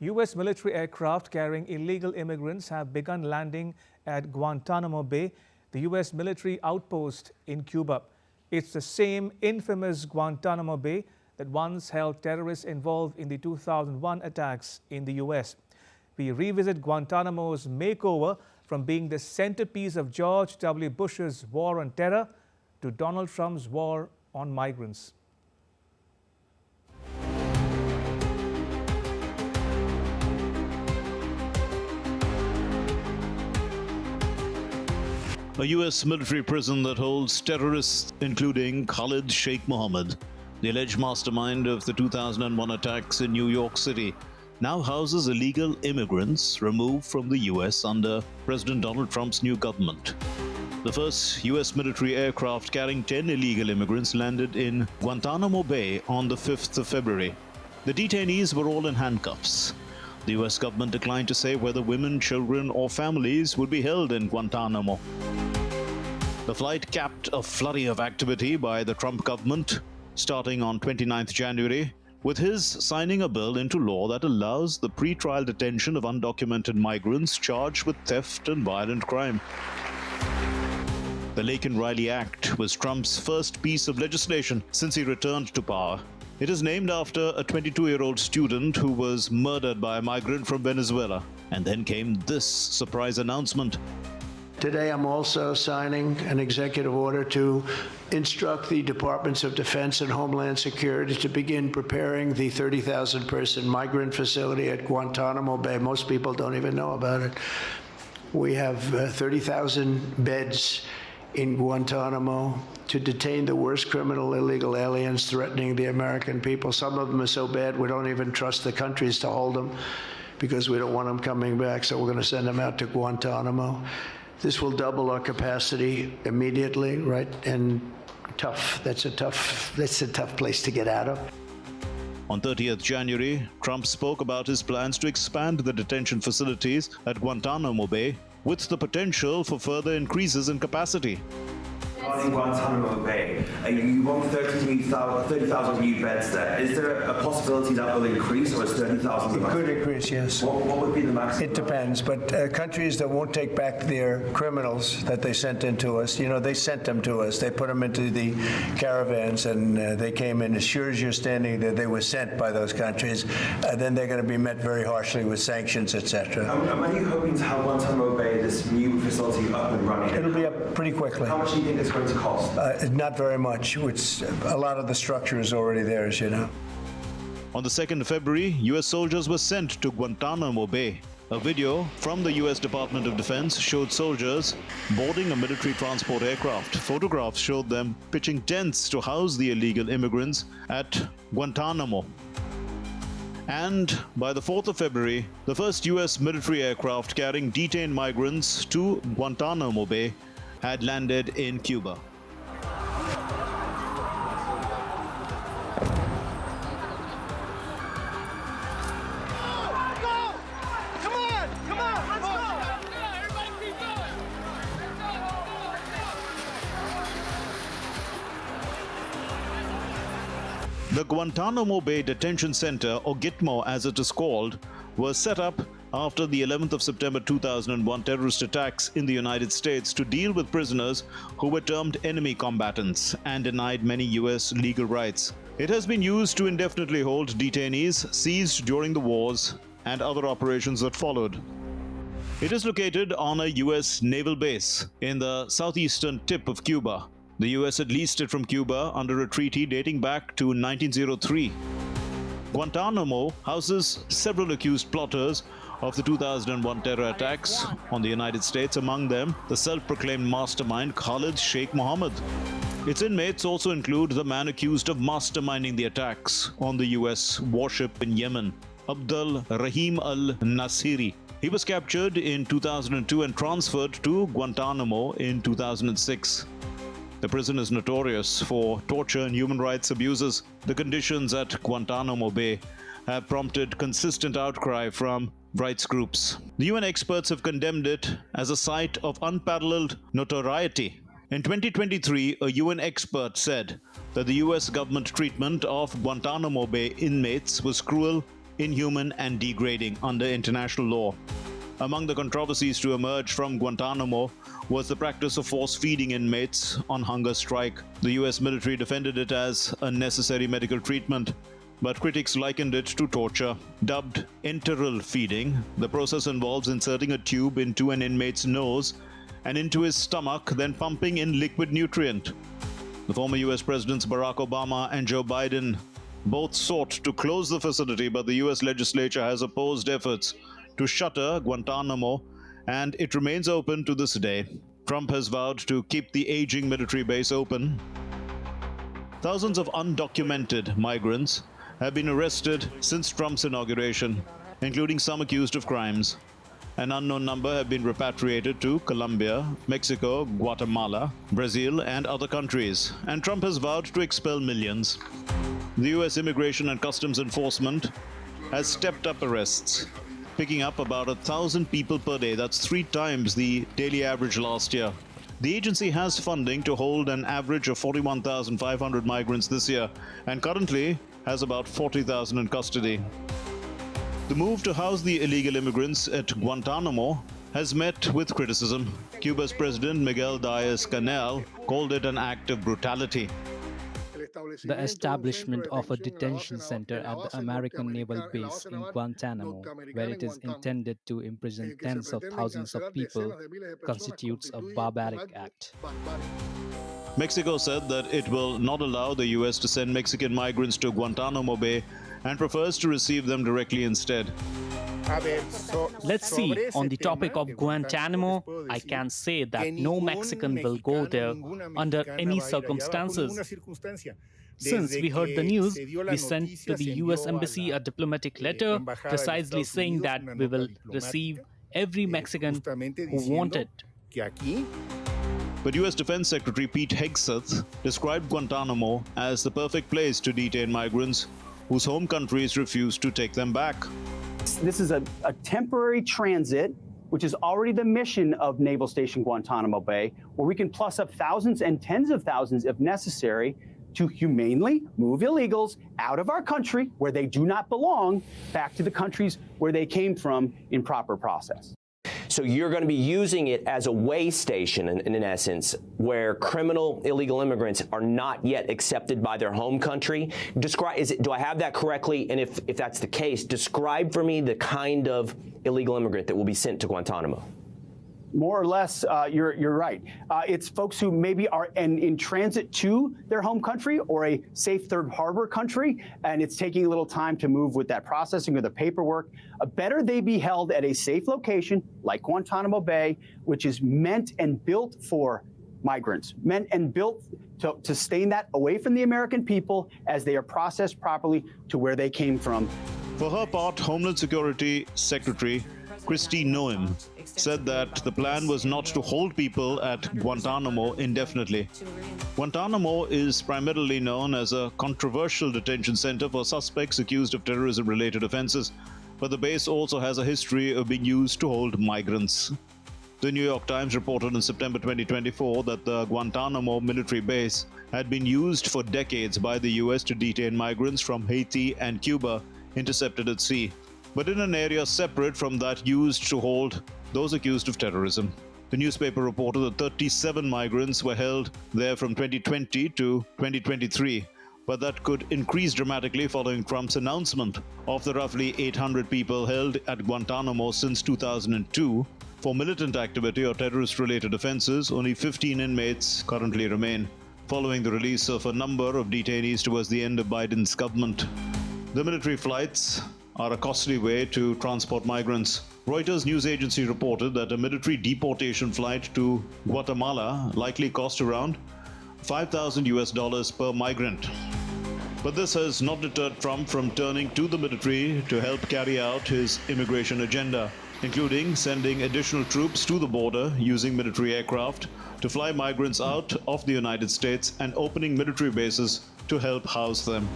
U.S. military aircraft carrying illegal immigrants have begun landing at Guantanamo Bay, the U.S. military outpost in Cuba. It's the same infamous Guantanamo Bay that once held terrorists involved in the 2001 attacks in the U.S. We revisit Guantanamo's makeover from being the centerpiece of George W. Bush's war on terror to Donald Trump's war on migrants. A U.S. military prison that holds terrorists including Khalid Sheikh Mohammed, the alleged mastermind of the 2001 attacks in New York City, now houses illegal immigrants removed from the U.S. under President Donald Trump's new government. The first U.S. military aircraft carrying 10 illegal immigrants landed in Guantanamo Bay on the 5th of February. The detainees were all in handcuffs. The U.S. government declined to say whether women, children, or families would be held in Guantanamo. The flight capped a flurry of activity by the Trump government starting on 29th January, with his signing a bill into law that allows the pre-trial detention of undocumented migrants charged with theft and violent crime. The Laken Riley Act was Trump's first piece of legislation since he returned to power. It is named after a 22-year-old student who was murdered by a migrant from Venezuela. And then came this surprise announcement. Today, I'm also signing an executive order to instruct the Departments of Defense and Homeland Security to begin preparing the 30,000-person migrant facility at Guantanamo Bay. Most people don't even know about it. We have 30,000 beds in Guantanamo to detain the worst criminal illegal aliens threatening the American people. Some of them are so bad we don't even trust the countries to hold them because we don't want them coming back, so we're going to send them out to Guantanamo. This will double our capacity immediately, right? And that's a tough place to get out of. On 30th January, Trump spoke about his plans to expand the detention facilities at Guantanamo Bay with the potential for further increases in capacity. In Guantanamo Bay, you want 30,000 new beds there. Is there a possibility that will increase, or is 30,000? It could increase, yes. What would be the maximum? It depends, but countries that won't take back their criminals that they sent into us, they sent them to us. They put them into the caravans, and they came in. As sure as you're standing there, they were sent by those countries. Then they're going to be met very harshly with sanctions, etc. And when are you hoping to have Guantanamo Bay, this new facility, up and running? It'll be up pretty quickly. How much do you think it's going to cost? Not very much. A lot of the structure is already there, as you know. On the 2nd of February, U.S. soldiers were sent to Guantanamo Bay. A video from the U.S. Department of Defense showed soldiers boarding a military transport aircraft. Photographs showed them pitching tents to house the illegal immigrants at Guantanamo. And by the 4th of February, the first U.S. military aircraft carrying detained migrants to Guantanamo Bay had landed in Cuba. The Guantanamo Bay Detention Center, or GITMO as it is called, was set up after the 11th of September 2001 terrorist attacks in the United States to deal with prisoners who were termed enemy combatants and denied many U.S. legal rights. It has been used to indefinitely hold detainees seized during the wars and other operations that followed. It is located on a U.S. naval base in the southeastern tip of Cuba. The U.S. had leased it from Cuba under a treaty dating back to 1903. Guantanamo houses several accused plotters of the 2001 terror attacks on the United States, among them the self-proclaimed mastermind Khalid Sheikh Mohammed. Its inmates also include the man accused of masterminding the attacks on the U.S. warship in Yemen, Abdul Rahim al-Nasiri. He was captured in 2002 and transferred to Guantanamo in 2006. The prison is notorious for torture and human rights abuses. The conditions at Guantanamo Bay have prompted consistent outcry from rights groups. The UN experts have condemned it as a site of unparalleled notoriety. In 2023, a UN expert said that the US government treatment of Guantanamo Bay inmates was cruel inhuman and degrading under international law. Among the controversies to emerge from Guantanamo was the practice of force-feeding inmates on hunger strike. The US military defended it as a necessary medical treatment, but critics likened it to torture. Dubbed enteral feeding, the process involves inserting a tube into an inmate's nose and into his stomach, then pumping in liquid nutrient. The former US Presidents Barack Obama and Joe Biden both sought to close the facility, but the US legislature has opposed efforts to shutter Guantanamo, and it remains open to this day. Trump has vowed to keep the aging military base open. Thousands of undocumented migrants have been arrested since Trump's inauguration, including some accused of crimes. An unknown number have been repatriated to Colombia, Mexico, Guatemala, Brazil, and other countries, and Trump has vowed to expel millions. The US Immigration and Customs Enforcement has stepped up arrests, picking up about 1,000 people per day. That's 3 times the daily average last year. The agency has funding to hold an average of 41,500 migrants this year, and currently has about 40,000 in custody. The move to house the illegal immigrants at Guantanamo has met with criticism. Cuba's President Miguel Díaz-Canel called it an act of brutality. The establishment of a detention center at the American naval base in Guantanamo, where it is intended to imprison tens of thousands of people, constitutes a barbaric act. Mexico said that it will not allow the US to send Mexican migrants to Guantanamo Bay and prefers to receive them directly instead. Let's see, on the topic of Guantanamo, I can say that no Mexican will go there under any circumstances. Since we heard the news, we sent to the US Embassy a diplomatic letter precisely saying that we will receive every Mexican who wanted. But US Defense Secretary Pete Hegseth described Guantanamo as the perfect place to detain migrants whose home countries refuse to take them back. This is a temporary transit, which is already the mission of Naval Station Guantanamo Bay, where we can plus up thousands and tens of thousands if necessary to humanely move illegals out of our country where they do not belong back to the countries where they came from in proper process. So you're going to be using it as a way station, in essence, where criminal illegal immigrants are not yet accepted by their home country. Do I have that correctly? And if that's the case, describe for me the kind of illegal immigrant that will be sent to Guantanamo. More or less, you're right. It's folks who maybe are in transit to their home country or a safe third harbor country, and it's taking a little time to move with that processing or the paperwork. Better they be held at a safe location like Guantanamo Bay, which is meant and built for migrants, meant and built to stay that away from the American people as they are processed properly to where they came from. For her part, Homeland Security Secretary Kristi Noem said that the plan was not to hold people at Guantanamo indefinitely. Guantanamo is primarily known as a controversial detention center for suspects accused of terrorism-related offenses, but the base also has a history of being used to hold migrants. The New York Times reported in September 2024 that the Guantanamo military base had been used for decades by the US to detain migrants from Haiti and Cuba intercepted at sea, but in an area separate from that used to hold those accused of terrorism. The newspaper reported that 37 migrants were held there from 2020 to 2023, but that could increase dramatically following Trump's announcement of the roughly 800 people held at Guantanamo since 2002. For militant activity or terrorist-related offenses, only 15 inmates currently remain, following the release of a number of detainees towards the end of Biden's government. The military flights are a costly way to transport migrants. Reuters news agency reported that a military deportation flight to Guatemala likely cost around $5,000 per migrant. But this has not deterred Trump from turning to the military to help carry out his immigration agenda, including sending additional troops to the border using military aircraft to fly migrants out of the United States and opening military bases to help house them.